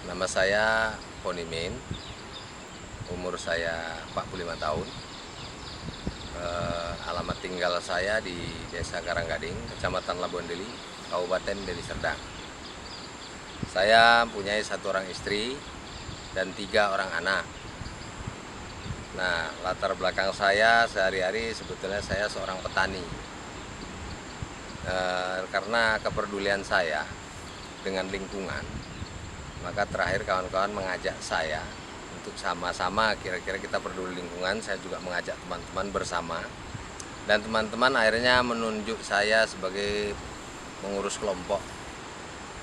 Nama saya Ponimin, umur saya 45 tahun. Alamat tinggal saya di Desa Karanggading, Kecamatan Labuan Deli, Kabupaten Deli Serdang. Saya mempunyai 1 orang istri dan 3 orang anak. Nah, latar belakang saya sehari-hari sebetulnya saya seorang petani. Karena kepedulian saya dengan lingkungan, maka terakhir kawan-kawan mengajak saya untuk sama-sama kira-kira kita peduli lingkungan. Saya juga mengajak teman-teman bersama, dan teman-teman akhirnya menunjuk saya sebagai pengurus kelompok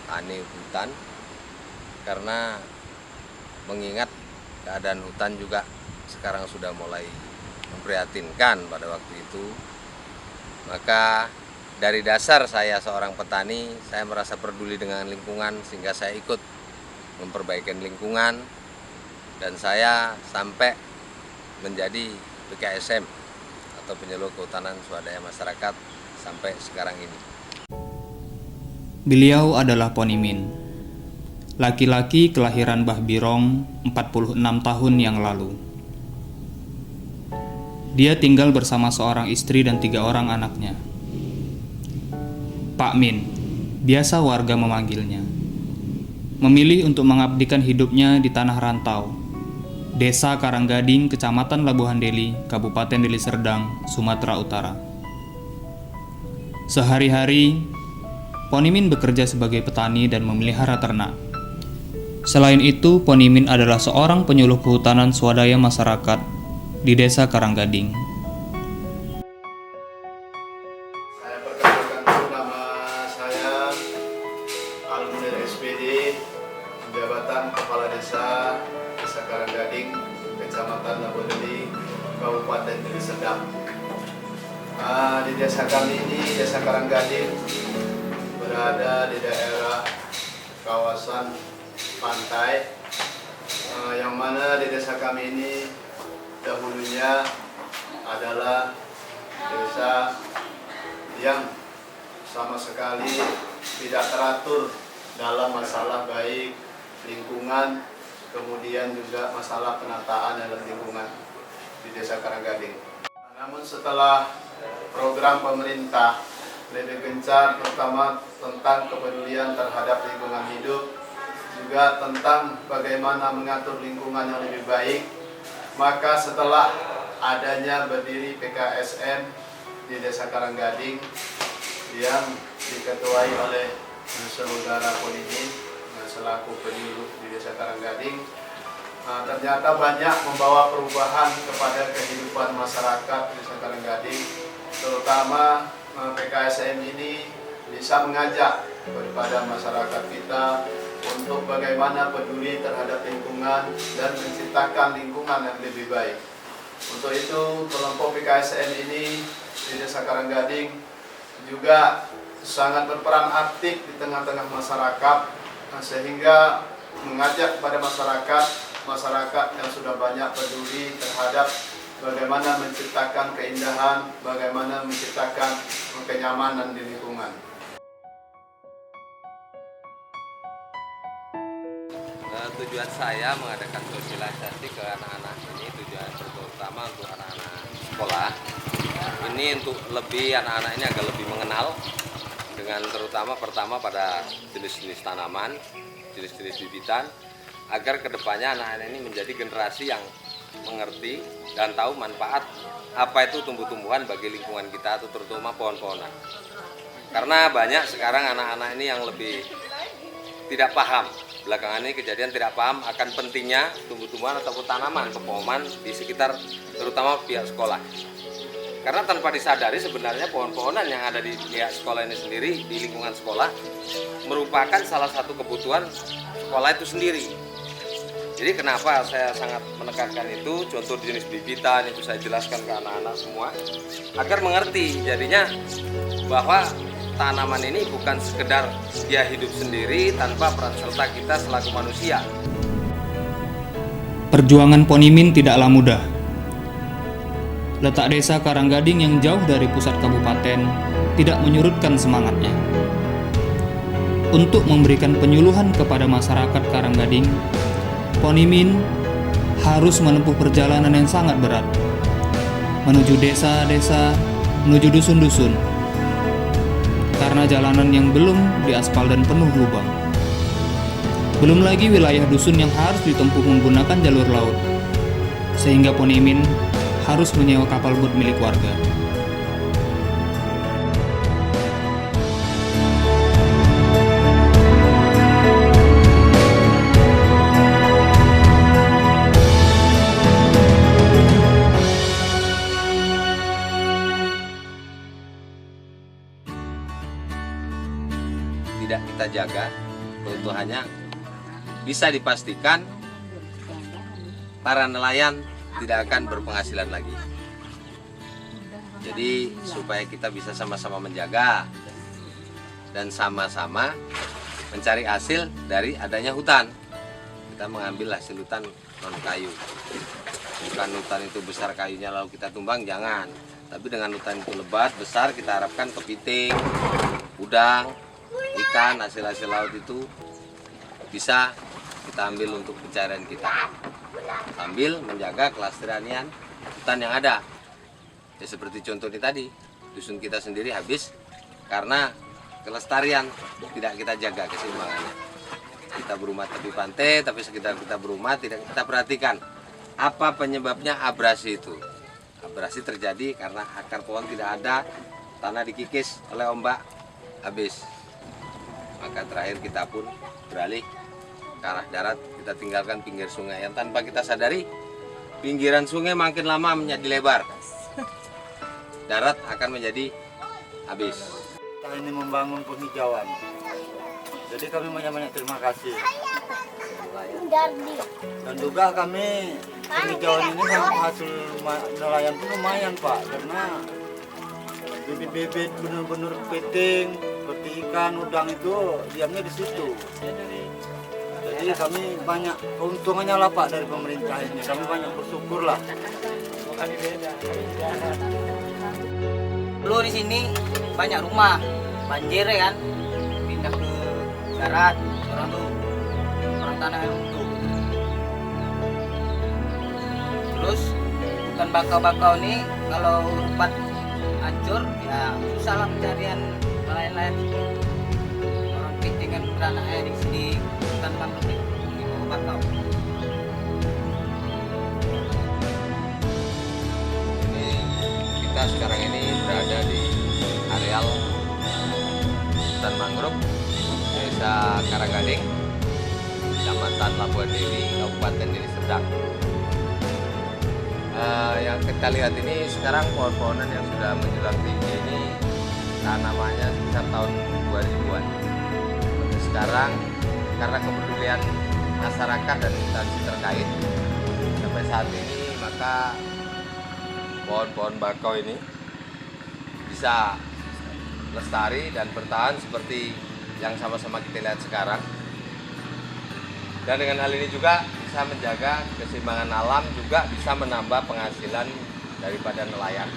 tani hutan, karena mengingat keadaan hutan juga sekarang sudah mulai memprihatinkan pada waktu itu. Maka dari dasar saya seorang petani, saya merasa peduli dengan lingkungan sehingga saya ikut memperbaiki lingkungan, dan saya sampai menjadi PKSM atau penyuluh kehutanan swadaya masyarakat sampai sekarang ini. Beliau adalah Ponimin, laki-laki kelahiran Bah Birong 46 tahun yang lalu. Dia tinggal bersama seorang istri dan 3 orang anaknya. Pak Min, biasa warga memanggilnya, memilih untuk mengabdikan hidupnya di tanah rantau, Desa Karanggading, Kecamatan Labuhan Deli, Kabupaten Deli Serdang, Sumatera Utara. Sehari-hari, Ponimin bekerja sebagai petani dan memelihara ternak. Selain itu, Ponimin adalah seorang penyuluh kehutanan swadaya masyarakat di Desa Karanggading. Saya perkenalkan dulu, nama saya Almunir SPD, jabatan Kepala Desa Karanggading, Kecamatan Labuan Deli, Kabupaten Deli Serdang. Di desa kami ini, Desa Karanggading, berada di daerah kawasan pantai, yang mana di desa kami ini dahulunya adalah desa yang sama sekali tidak teratur dalam masalah baik lingkungan, kemudian juga masalah penataan dalam lingkungan di Desa Karanggading. Namun setelah program pemerintah lebih gencar, terutama tentang kepedulian terhadap lingkungan hidup, juga tentang bagaimana mengatur lingkungan yang lebih baik, maka setelah adanya berdiri PKSM di Desa Karanggading yang diketuai oleh Saudara Ponimin selaku penyuluh di Desa Karanggading, ternyata banyak membawa perubahan kepada kehidupan masyarakat di Desa Karanggading, terutama PKSM ini bisa mengajak kepada masyarakat kita untuk bagaimana peduli terhadap lingkungan dan menciptakan lingkungan yang lebih baik. Untuk itu, kelompok PKSM ini di Desa Karanggading juga sangat berperan aktif di tengah-tengah masyarakat, sehingga mengajak kepada masyarakat yang sudah banyak peduli terhadap bagaimana menciptakan keindahan, bagaimana menciptakan kenyamanan di lingkungan. Tujuan saya mengadakan sosialisasi ke anak-anak ini, tujuan terutama untuk anak-anak sekolah. Ini untuk lebih anak-anak ini agar lebih mengenal dengan terutama pertama pada jenis-jenis tanaman, jenis-jenis bibitan, agar kedepannya anak-anak ini menjadi generasi yang mengerti dan tahu manfaat apa itu tumbuh-tumbuhan bagi lingkungan kita, atau terutama pohon-pohonan. Karena banyak sekarang anak-anak ini yang lebih tidak paham, belakangan ini kejadian tidak paham akan pentingnya tumbuh-tumbuhan ataupun tanaman, pepohonan di sekitar terutama pihak sekolah. Karena tanpa disadari sebenarnya pohon-pohonan yang ada di pihak sekolah ini sendiri, di lingkungan sekolah, merupakan salah satu kebutuhan sekolah itu sendiri. Jadi kenapa saya sangat menekankan itu, contoh jenis bibitan itu saya jelaskan ke anak-anak semua, agar mengerti jadinya bahwa tanaman ini bukan sekedar dia hidup sendiri tanpa peran serta kita selaku manusia. Perjuangan Ponimin tidaklah mudah. Letak Desa Karanggading yang jauh dari pusat kabupaten tidak menyurutkan semangatnya. untuk memberikan penyuluhan kepada masyarakat Karanggading, Ponimin harus menempuh perjalanan yang sangat berat menuju desa-desa, menuju dusun-dusun, karena jalanan yang belum diaspal dan penuh lubang. Belum lagi wilayah dusun yang harus ditempuh menggunakan jalur laut, sehingga Ponimin harus menyewa kapal boat milik warga. Tidak kita jaga, keutuhannya bisa dipastikan para nelayan tidak akan berpenghasilan lagi. Jadi supaya kita bisa sama-sama menjaga dan sama-sama mencari hasil dari adanya hutan. Kita mengambil hasil hutan non kayu. Bukan hutan itu besar kayunya lalu kita tumbang, jangan. Tapi dengan hutan itu lebat, besar, kita harapkan kepiting, udang, ikan, hasil-hasil laut itu bisa kita ambil untuk pencarian kita sambil menjaga kelestarian hutan yang ada. Ya seperti contoh ini tadi, dusun kita sendiri habis karena kelestarian tidak kita jaga keseimbangannya. Kita berumah tepi pantai, tapi sekitar kita berumah tidak kita perhatikan apa penyebabnya abrasi itu. Abrasi terjadi karena akar pohon tidak ada, tanah dikikis oleh ombak, habis. Maka terakhir kita pun beralih ke arah darat, kita tinggalkan pinggir sungai yang tanpa kita sadari pinggiran sungai makin lama menjadi lebar, darat akan menjadi habis. Kita ini membangun penghijauan, jadi kami banyak-banyak terima kasih. Dan juga kami penghijauan ini hasil nelayan pun lumayan Pak, karena bibit-bibit benar-benar kepiting, seperti ikan, udang itu diamnya di situ. Jadi kami banyak keuntungannya lah Pak dari pemerintah ini. Kami banyak bersyukur lah. Dulu di sini banyak rumah, banjir ya kan, pindah ke darat, orang tanah yang runtuh. Terus hutan bakau-bakau ini kalau rumput hancur, ya susah lah pencarian nelayan-nelayan itu. Orang piting kan beranaknya di sini hutan mangrove di bawah bakau. Ini kita sekarang ini berada di areal hutan mangrove Desa Karanggading, Kecamatan Labuhan Deli, Kabupaten Deli Serdang. Yang kita lihat ini sekarang pohon-pohonan yang sudah menjulang tinggi ini tanamannya sekitar tahun 2000-an. Sekarang karena kepedulian masyarakat dan instansi terkait sampai saat ini, maka pohon-pohon bakau ini bisa lestari dan bertahan seperti yang sama-sama kita lihat sekarang. Dan dengan hal ini juga bisa menjaga keseimbangan alam, juga bisa menambah penghasilan daripada nelayan.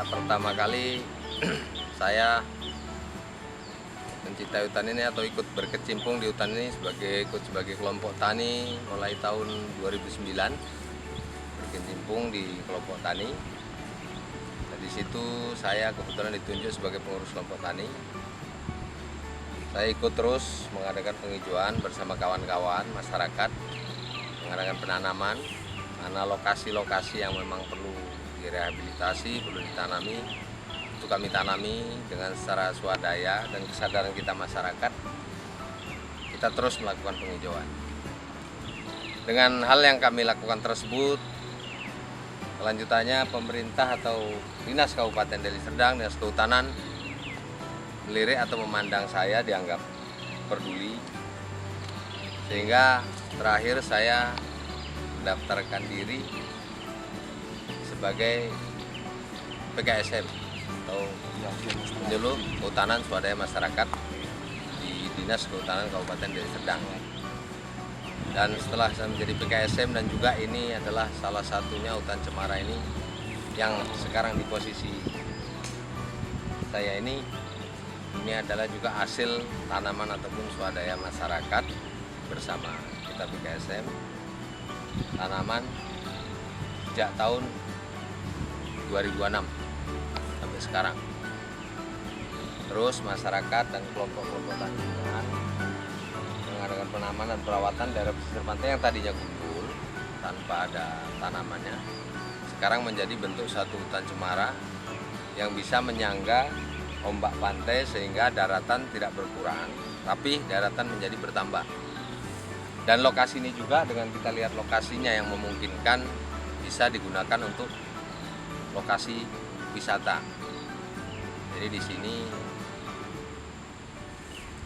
Pertama kali saya mencintai hutan ini atau ikut berkecimpung di hutan ini sebagai kelompok tani mulai tahun 2009, berkecimpung di kelompok tani. Dan di situ saya kebetulan ditunjuk sebagai pengurus kelompok tani. Saya ikut terus mengadakan penghijauan bersama kawan-kawan masyarakat mengadakan penanaman, karena lokasi-lokasi yang memang perlu direhabilitasi, perlu ditanami, itu kami tanami dengan secara swadaya dan kesadaran kita masyarakat. Kita terus melakukan penghijauan. Dengan hal yang kami lakukan tersebut, kelanjutannya pemerintah atau Dinas Kabupaten Deli Serdang, Dinas Kehutanan melirik atau memandang saya dianggap peduli, sehingga terakhir saya mendaftarkan diri sebagai PKSM atau penyuluh kehutanan swadaya masyarakat di Dinas Kehutanan Kabupaten Deli Serdang. Dan setelah saya menjadi PKSM dan juga ini adalah salah satunya hutan cemara ini yang sekarang di posisi saya ini adalah juga hasil tanaman ataupun swadaya masyarakat bersama kita PKSM. Tanaman sejak tahun 2006 sampai sekarang. Terus masyarakat dan kelompok-kelompok tani lingkungan mengadakan penanaman dan perawatan daerah pesisir pantai yang tadinya gundul tanpa ada tanamannya, sekarang menjadi bentuk satu hutan cemara yang bisa menyangga ombak pantai sehingga daratan tidak berkurang, tapi daratan menjadi bertambah. Dan lokasi ini juga dengan kita lihat lokasinya yang memungkinkan bisa digunakan untuk lokasi wisata. Jadi di sini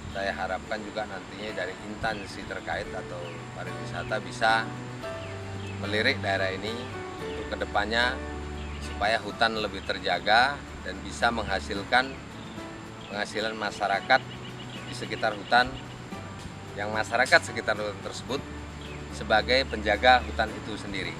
saya harapkan juga nantinya dari instansi terkait atau pariwisata bisa melirik daerah ini untuk kedepannya supaya hutan lebih terjaga dan bisa menghasilkan penghasilan masyarakat di sekitar hutan, yang masyarakat sekitar hutan tersebut sebagai penjaga hutan itu sendiri.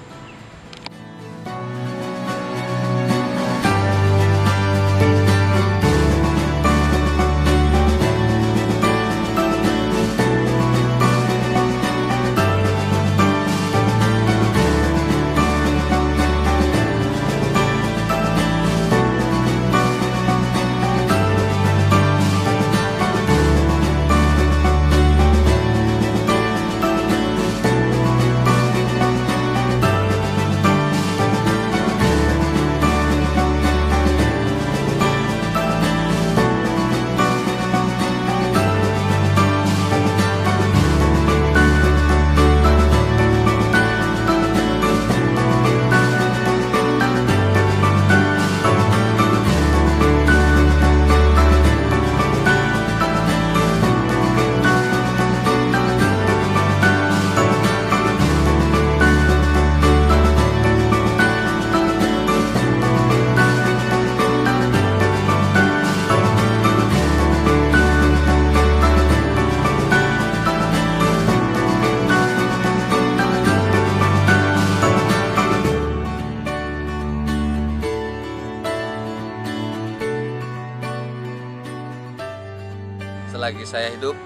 Selagi saya hidup,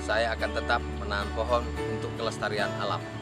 saya akan tetap menanam pohon untuk kelestarian alam.